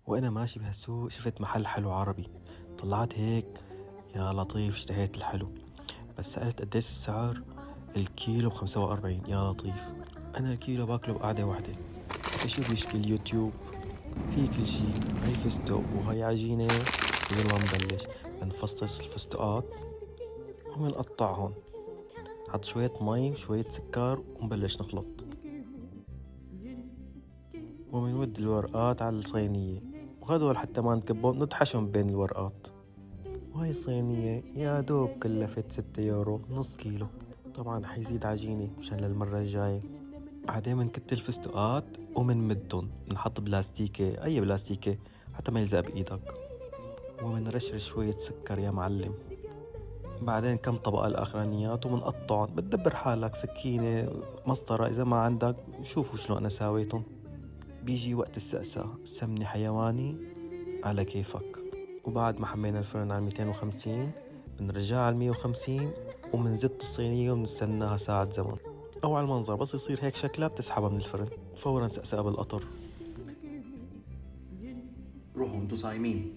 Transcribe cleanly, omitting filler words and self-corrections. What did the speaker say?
وأنا ماشي بهالسوق شفت محل حلو عربي. طلعت هيك، يا لطيف اشتهيت الحلو. بس سألت قديش السعر. الكيلو ب45. يا لطيف، أنا الكيلو باكله بقعدة واحدة. شو بيشكي اليوتيوب؟ في كل شي. هاي فستق وهاي عجينة. ويلا نبلش. بنفصص الفستقات ومنقطعهن. نحط شوية مي وشوية سكر ونبلش نخلط. ومنود الورقات على الصينية، وهدول حتى ما نكبهم نطحشهم بين الورقات. وهاي الصينية يا دوب كلفت 6 يورو، نص كيلو. طبعا حيزيد عجينة مشان للمرة الجاية. بعدين منكت الفستقات ومنمدن، نحط بلاستيكة، أي بلاستيكة حتى ما يلزق بإيدك. ومنرشرش شوية سكر يا معلم. بعدين كم طبقة الأخرانيات ومنقطعن. بتدبر حالك سكينة، مسطرة، إذا ما عندك شوفوا شلون أنا ساويتن. بيجي وقت السقسة، السمنة حيواني على كيفك. وبعد ما حمينا الفرن على 250 بنرجعها على 150، ومنزت الصينية ومنستناها ساعة زمن. أو على المنظر بس يصير هيك شكلها بتسحبها من الفرن، فورا سقسها بالقطر. روحوا انتو صايمين.